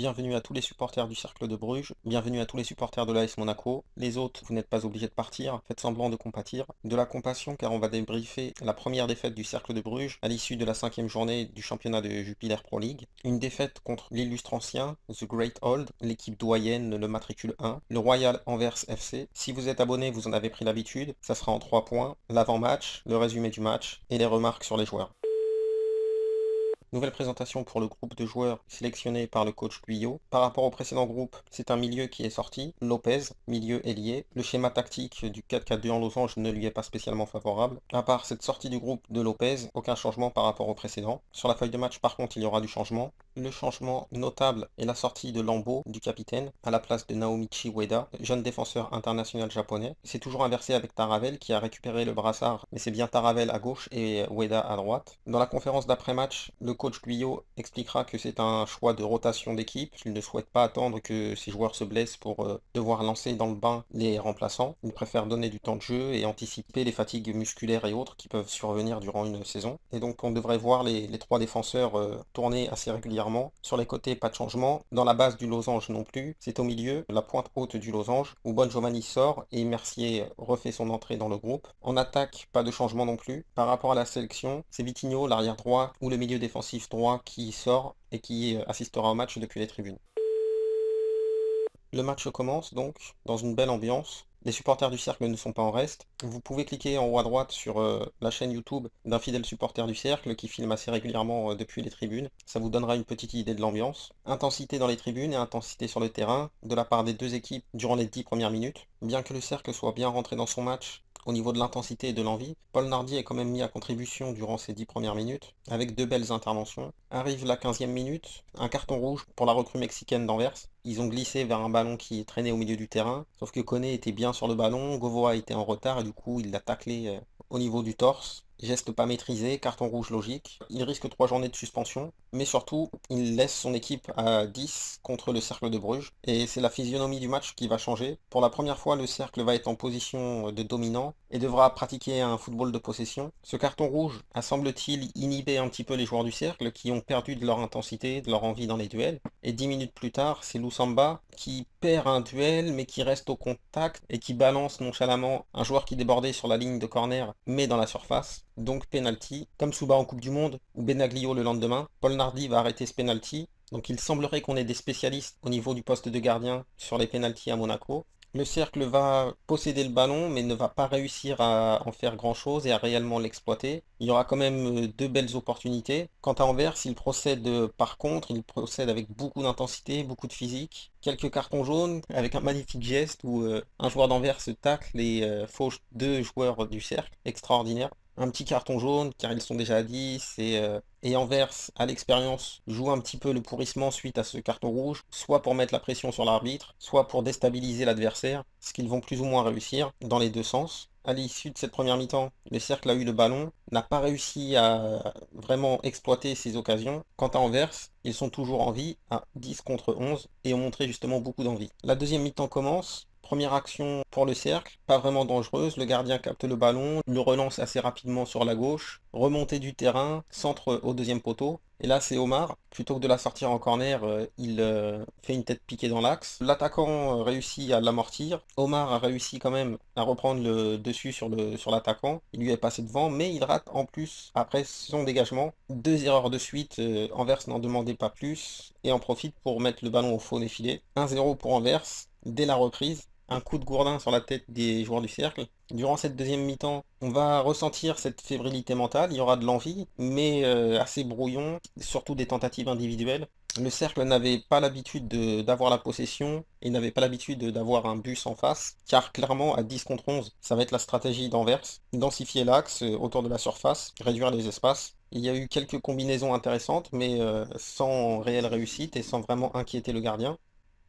bienvenue à tous les supporters du Cercle de Bruges, bienvenue à tous les supporters de l'AS Monaco. Les autres, vous n'êtes pas obligés de partir, faites semblant de compatir. De la compassion car on va débriefer la première défaite du Cercle de Bruges à l'issue de la 5e journée du championnat de Jupiler Pro League. Une défaite contre l'illustre ancien, The Great Old, l'équipe doyenne, le matricule 1, le Royal Anvers FC. Si vous êtes abonné, vous en avez pris l'habitude, ça sera en 3 points, l'avant-match, le résumé du match et les remarques sur les joueurs. Nouvelle présentation pour le groupe de joueurs sélectionnés par le coach Guyot. Par rapport au précédent groupe, c'est un milieu qui est sorti, Lopez, milieu ailier. Le schéma tactique du 4-4-2 en losange ne lui est pas spécialement favorable. À part cette sortie du groupe de Lopez, aucun changement par rapport au précédent. Sur la feuille de match, par contre, il y aura du changement. Le changement notable est la sortie de Lambeau, du capitaine, à la place de Naomichi Ueda, jeune défenseur international japonais. C'est toujours inversé avec Taravel qui a récupéré le brassard, mais c'est bien Taravel à gauche et Ueda à droite. Dans la conférence d'après-match, le coach Guyot expliquera que c'est un choix de rotation d'équipe, qu'il ne souhaite pas attendre que ses joueurs se blessent pour devoir lancer dans le bain les remplaçants. Il préfère donner du temps de jeu et anticiper les fatigues musculaires et autres qui peuvent survenir durant une saison. Et donc on devrait voir les 3 défenseurs tourner assez régulièrement. Sur les côtés, pas de changement. Dans la base du losange non plus. C'est au milieu, la pointe haute du losange, où Bon Giovanni sort et Mercier refait son entrée dans le groupe. En attaque, pas de changement non plus. Par rapport à la sélection, c'est Vitinho, l'arrière droit, ou le milieu défensif droit qui sort et qui assistera au match depuis les tribunes. Le match commence donc dans une belle ambiance. Les supporters du Cercle ne sont pas en reste. Vous pouvez cliquer en haut à droite sur la chaîne YouTube d'un fidèle supporter du Cercle qui filme assez régulièrement depuis les tribunes. Ça vous donnera une petite idée de l'ambiance. Intensité dans les tribunes et intensité sur le terrain de la part des deux équipes durant les 10 premières minutes. Bien que le Cercle soit bien rentré dans son match, au niveau de l'intensité et de l'envie, Paul Nardi est quand même mis à contribution durant ces 10 premières minutes, avec 2 belles interventions. Arrive la 15e minute, un carton rouge pour la recrue mexicaine d'Anvers. Ils ont glissé vers un ballon qui traînait au milieu du terrain, sauf que Koné était bien sur le ballon, Govoa était en retard et du coup il l'a taclé au niveau du torse. Geste pas maîtrisé, carton rouge logique. Il risque 3 journées de suspension, mais surtout, il laisse son équipe à 10 contre le Cercle de Bruges. Et c'est la physionomie du match qui va changer. Pour la première fois, le Cercle va être en position de dominant et devra pratiquer un football de possession. Ce carton rouge a, semble-t-il, inhibé un petit peu les joueurs du Cercle qui ont perdu de leur intensité, de leur envie dans les duels. Et 10 minutes plus tard, c'est Loussamba qui perd un duel mais qui reste au contact et qui balance nonchalamment un joueur qui débordait sur la ligne de corner mais dans la surface. Donc penalty, comme Souba en Coupe du Monde ou Benaglio le lendemain, Paul Nardi va arrêter ce penalty. Donc il semblerait qu'on ait des spécialistes au niveau du poste de gardien sur les pénaltys à Monaco. Le Cercle va posséder le ballon mais ne va pas réussir à en faire grand-chose et à réellement l'exploiter. Il y aura quand même 2 belles opportunités. Quant à Anvers, il procède par contre, il procède avec beaucoup d'intensité, beaucoup de physique. Quelques cartons jaunes avec un magnifique geste où un joueur d'Anvers se tacle et fauche 2 joueurs du Cercle. Extraordinaire. Un petit carton jaune car ils sont déjà à 10 et Anvers, à l'expérience, joue un petit peu le pourrissement suite à ce carton rouge, soit pour mettre la pression sur l'arbitre, soit pour déstabiliser l'adversaire, ce qu'ils vont plus ou moins réussir dans les deux sens. À l'issue de cette première mi-temps, le Cercle a eu le ballon, n'a pas réussi à vraiment exploiter ses occasions. Quant à Anvers, ils sont toujours en vie à 10 contre 11 et ont montré justement beaucoup d'envie. La deuxième mi-temps commence. Première action pour le Cercle, pas vraiment dangereuse, le gardien capte le ballon, le relance assez rapidement sur la gauche, remontée du terrain, centre au deuxième poteau, et là c'est Omar, plutôt que de la sortir en corner, il fait une tête piquée dans l'axe. L'attaquant réussit à l'amortir, Omar a réussi quand même à reprendre le dessus sur l'attaquant, il lui est passé devant, mais il rate en plus, après son dégagement, 2 erreurs de suite, Anvers n'en demandait pas plus, et en profite pour mettre le ballon au faux défilé. 1-0 pour Anvers, dès la reprise. Un coup de gourdin sur la tête des joueurs du Cercle. Durant cette deuxième mi-temps, on va ressentir cette fébrilité mentale, il y aura de l'envie, mais assez brouillon, surtout des tentatives individuelles. Le Cercle n'avait pas l'habitude d'avoir la possession et n'avait pas l'habitude d'avoir un bus en face, car clairement à 10 contre 11, ça va être la stratégie d'Anvers. Densifier l'axe autour de la surface, réduire les espaces. Il y a eu quelques combinaisons intéressantes, mais sans réelle réussite et sans vraiment inquiéter le gardien.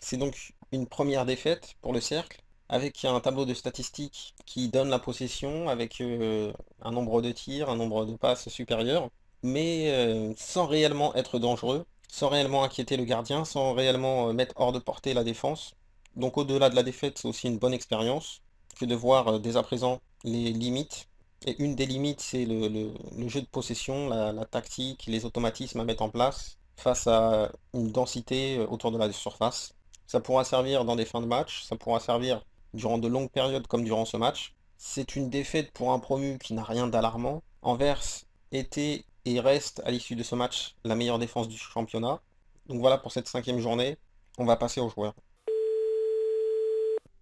C'est donc une première défaite pour le Cercle, avec un tableau de statistiques qui donne la possession, avec un nombre de tirs, un nombre de passes supérieur, mais sans réellement être dangereux, sans réellement inquiéter le gardien, sans réellement mettre hors de portée la défense. Donc au-delà de la défaite, c'est aussi une bonne expérience que de voir dès à présent les limites. Et une des limites, c'est le jeu de possession, la tactique, les automatismes à mettre en place. face à une densité autour de la surface. Ça pourra servir dans des fins de match, ça pourra servir durant de longues périodes comme durant ce match. C'est une défaite pour un promu qui n'a rien d'alarmant. Anvers était et reste à l'issue de ce match la meilleure défense du championnat. Donc voilà pour cette 5e journée. On va passer aux joueurs.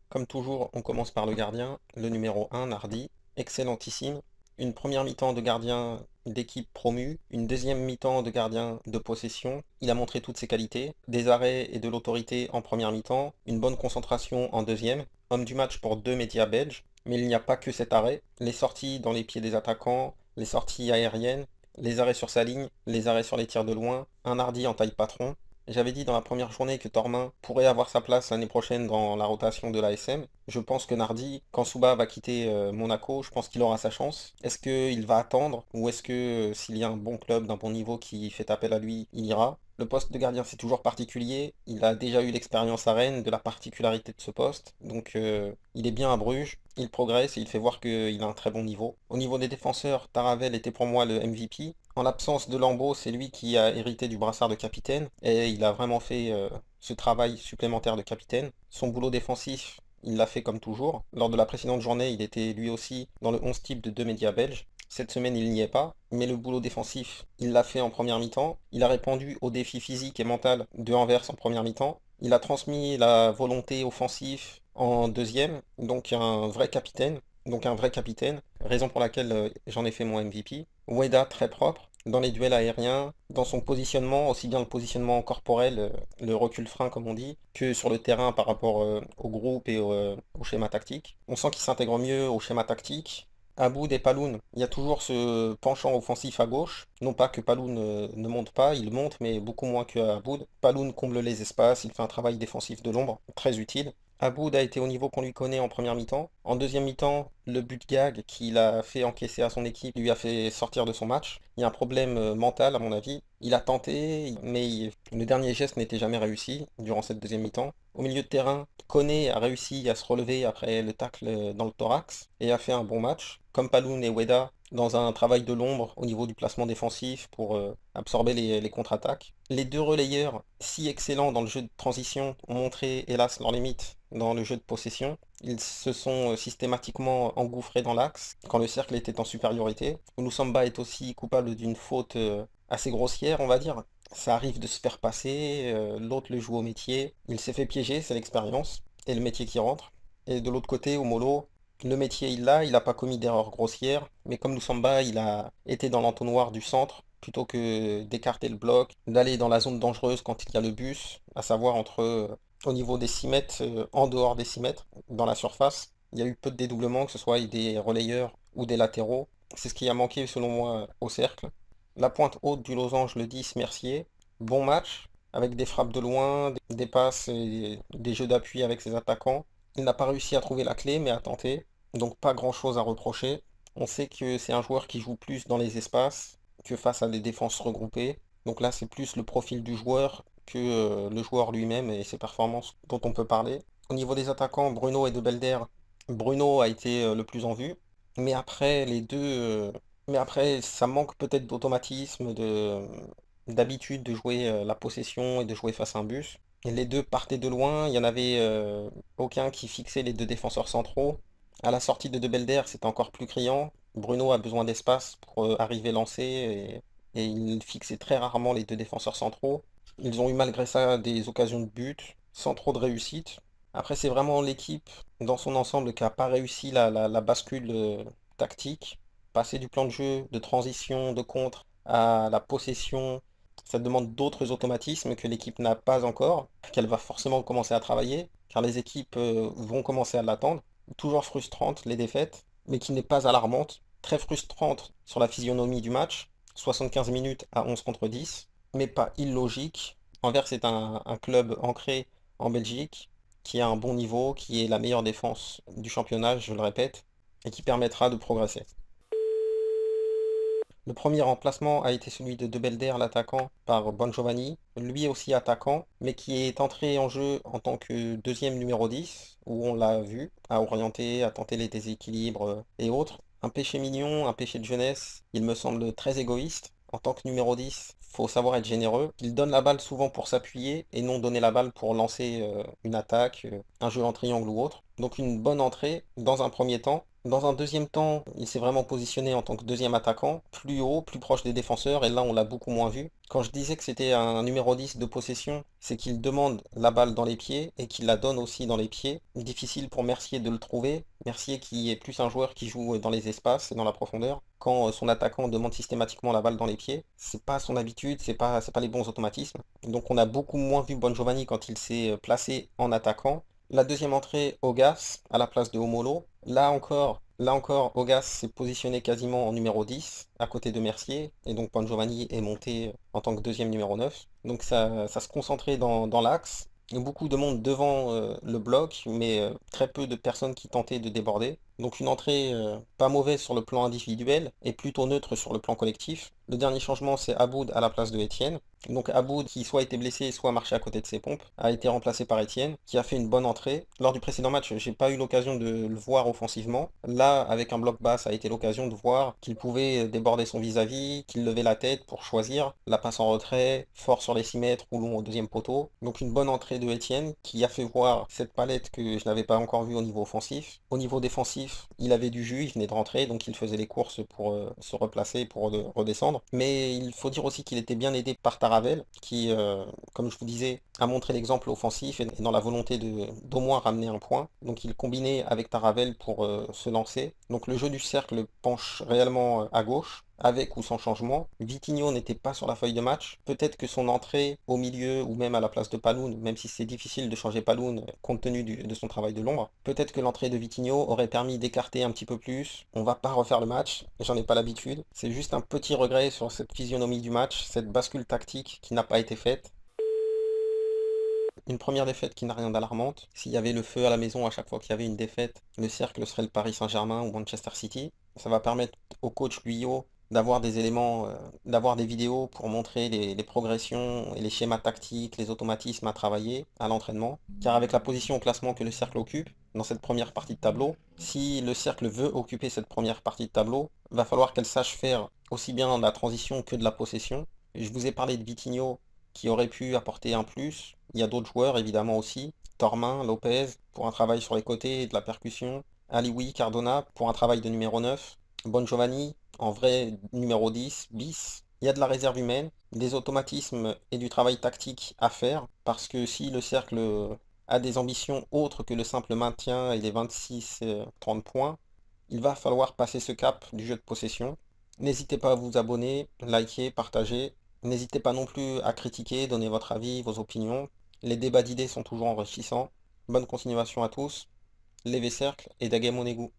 Comme toujours, on commence par le gardien, le numéro 1, Nardi, excellentissime. Une première mi-temps de gardien d'équipe promue, une deuxième mi-temps de gardien de possession. Il a montré toutes ses qualités, des arrêts et de l'autorité en première mi-temps, une bonne concentration en deuxième. Homme du match pour 2 médias belges, mais il n'y a pas que cet arrêt. Les sorties dans les pieds des attaquants, les sorties aériennes, les arrêts sur sa ligne, les arrêts sur les tirs de loin, un Nardi en taille patron. J'avais dit dans la première journée que Tormin pourrait avoir sa place l'année prochaine dans la rotation de l'ASM. Je pense que Nardi, quand Souba va quitter Monaco, je pense qu'il aura sa chance. Est-ce qu'il va attendre ou est-ce que s'il y a un bon club d'un bon niveau qui fait appel à lui, il ira? Le poste de gardien, c'est toujours particulier. Il a déjà eu l'expérience à Rennes de la particularité de ce poste. Donc il est bien à Bruges, il progresse et il fait voir qu'il a un très bon niveau. Au niveau des défenseurs, Taravel était pour moi le MVP. En l'absence de Lambeau, c'est lui qui a hérité du brassard de capitaine et il a vraiment fait ce travail supplémentaire de capitaine. Son boulot défensif, il l'a fait comme toujours. Lors de la précédente journée, il était lui aussi dans le 11 type de 2 médias belges. Cette semaine, il n'y est pas, mais le boulot défensif, il l'a fait en première mi-temps. Il a répondu aux défis physiques et mentaux de Anvers en première mi-temps. Il a transmis la volonté offensive en deuxième, donc un vrai capitaine. Raison pour laquelle j'en ai fait mon MVP. Ueda très propre, dans les duels aériens, dans son positionnement, aussi bien le positionnement corporel, le recul frein comme on dit, que sur le terrain par rapport au groupe et au schéma tactique. On sent qu'il s'intègre mieux au schéma tactique. Aboud et Paloun, il y a toujours ce penchant offensif à gauche. Non pas que Paloun ne monte pas, il monte, mais beaucoup moins que Aboud. Paloun comble les espaces, il fait un travail défensif de l'ombre, très utile. Aboud a été au niveau qu'on lui connaît en première mi-temps. En deuxième mi-temps, le but gag qu'il a fait encaisser à son équipe lui a fait sortir de son match. Il y a un problème mental à mon avis. Il a tenté, mais le dernier geste n'était jamais réussi durant cette deuxième mi-temps. Au milieu de terrain, Koné a réussi à se relever après le tacle dans le thorax et a fait un bon match. Comme Paloun et Weda, dans un travail de l'ombre au niveau du placement défensif pour absorber les contre-attaques. Les deux relayeurs, si excellents dans le jeu de transition, ont montré hélas leurs limites dans le jeu de possession. Ils se sont systématiquement engouffrés dans l'axe quand le cercle était en supériorité. Lusamba est aussi coupable d'une faute assez grossière, on va dire. Ça arrive de se faire passer, l'autre le joue au métier. Il s'est fait piéger, c'est l'expérience, et le métier qui rentre. Et de l'autre côté, Omolo, le métier il n'a pas commis d'erreur grossière, mais comme Lusamba, il a été dans l'entonnoir du centre, plutôt que d'écarter le bloc, d'aller dans la zone dangereuse quand il y a le bus, à savoir au niveau des 6 mètres, en dehors des 6 mètres, dans la surface. Il y a eu peu de dédoublements, que ce soit des relayeurs ou des latéraux. C'est ce qui a manqué selon moi au cercle. La pointe haute du losange, le 10, Mercier. Bon match, avec des frappes de loin, des passes et des jeux d'appui avec ses attaquants. Il n'a pas réussi à trouver la clé, mais a tenté. Donc pas grand-chose à reprocher. On sait que c'est un joueur qui joue plus dans les espaces que face à des défenses regroupées. Donc là, c'est plus le profil du joueur que le joueur lui-même et ses performances dont on peut parler. Au niveau des attaquants, Bruno et De Belder, Bruno a été le plus en vue. Mais après, mais après, ça manque peut-être d'automatisme, d'habitude de jouer la possession et de jouer face à un bus. Et les deux partaient de loin, il n'y en avait aucun qui fixait les deux défenseurs centraux. À la sortie de Belder, c'était encore plus criant. Bruno a besoin d'espace pour arriver lancé et il fixait très rarement les deux défenseurs centraux. Ils ont eu malgré ça des occasions de but, sans trop de réussite. Après, c'est vraiment l'équipe dans son ensemble qui n'a pas réussi la bascule tactique. Passer du plan de jeu, de transition, de contre à la possession, ça demande d'autres automatismes que l'équipe n'a pas encore, qu'elle va forcément commencer à travailler, car les équipes vont commencer à l'attendre. Toujours frustrante les défaites, mais qui n'est pas alarmante. Très frustrante sur la physionomie du match, 75 minutes à 11 contre 10, mais pas illogique. Anvers est un club ancré en Belgique, qui a un bon niveau, qui est la meilleure défense du championnat, je le répète, et qui permettra de progresser. Le premier remplacement a été celui de Belder, l'attaquant, par Bongiovanni, lui aussi attaquant, mais qui est entré en jeu en tant que deuxième numéro 10, où on l'a vu, à orienter, à tenter les déséquilibres et autres. Un péché mignon, un péché de jeunesse, il me semble très égoïste. En tant que numéro 10, faut savoir être généreux. Il donne la balle souvent pour s'appuyer et non donner la balle pour lancer une attaque, un jeu en triangle ou autre. Donc une bonne entrée dans un premier temps. Dans un deuxième temps, il s'est vraiment positionné en tant que deuxième attaquant, plus haut, plus proche des défenseurs, et là on l'a beaucoup moins vu. Quand je disais que c'était un numéro 10 de possession, c'est qu'il demande la balle dans les pieds et qu'il la donne aussi dans les pieds. Difficile pour Mercier de le trouver. Mercier qui est plus un joueur qui joue dans les espaces et dans la profondeur. Quand son attaquant demande systématiquement la balle dans les pieds, c'est pas son habitude, c'est pas les bons automatismes. Donc on a beaucoup moins vu Bon Giovanni quand il s'est placé en attaquant. La deuxième entrée, Augas, à la place de Omolo. Là encore, Augas s'est positionné quasiment en numéro 10, à côté de Mercier, et donc Bon Giovanni est monté en tant que deuxième numéro 9. Donc ça se concentrait dans l'axe. Beaucoup de monde devant le bloc, mais très peu de personnes qui tentaient de déborder. Donc une entrée pas mauvaise sur le plan individuel et plutôt neutre sur le plan collectif. Le dernier changement, c'est Aboud à la place de Étienne. Donc Aboud, qui soit était blessé, soit marché à côté de ses pompes, a été remplacé par Étienne, qui a fait une bonne entrée. Lors du précédent match, j'ai pas eu l'occasion de le voir offensivement. Là, avec un bloc bas, ça a été l'occasion de voir qu'il pouvait déborder son vis-à-vis, qu'il levait la tête pour choisir la passe en retrait, fort sur les 6 mètres ou long au deuxième poteau. Donc une bonne entrée de Étienne, qui a fait voir cette palette que je n'avais pas encore vue au niveau offensif. Au niveau défensif, il avait du jus, il venait de rentrer, donc il faisait les courses pour se replacer, pour redescendre. Mais il faut dire aussi qu'il était bien aidé par Taravel, qui, comme je vous disais, a montré l'exemple offensif et dans la volonté d'au moins ramener un point. Donc il combinait avec Taravel pour se lancer. Donc le jeu du cercle penche réellement à gauche, avec ou sans changement. Vitinho n'était pas sur la feuille de match. Peut-être que son entrée au milieu ou même à la place de Paloun, même si c'est difficile de changer Paloun compte tenu de son travail de l'ombre, peut-être que l'entrée de Vitinho aurait permis d'écarter un petit peu plus. On va pas refaire le match, j'en ai pas l'habitude. C'est juste un petit regret sur cette physionomie du match, cette bascule tactique qui n'a pas été faite. Une première défaite qui n'a rien d'alarmante. S'il y avait le feu à la maison à chaque fois qu'il y avait une défaite, le cercle serait le Paris Saint-Germain ou Manchester City. Ça va permettre au coach Guyot d'avoir des éléments, d'avoir des vidéos pour montrer les progressions et les schémas tactiques, les automatismes à travailler à l'entraînement. Car avec la position au classement que le cercle occupe, dans cette première partie de tableau, si le cercle veut occuper cette première partie de tableau, va falloir qu'elle sache faire aussi bien de la transition que de la possession. Je vous ai parlé de Vitinho qui aurait pu apporter un plus. Il y a d'autres joueurs évidemment aussi. Tormin, Lopez pour un travail sur les côtés et de la percussion. Alioui, Cardona pour un travail de numéro 9. Bon Giovanni en vrai numéro 10, bis. Il y a de la réserve humaine, des automatismes et du travail tactique à faire parce que si le cercle a des ambitions autres que le simple maintien et les 26-30 points, il va falloir passer ce cap du jeu de possession. N'hésitez pas à vous abonner, liker, partager. N'hésitez pas non plus à critiquer, donner votre avis, vos opinions. Les débats d'idées sont toujours enrichissants. Bonne continuation à tous. Levez cercle et Dagem Onegu.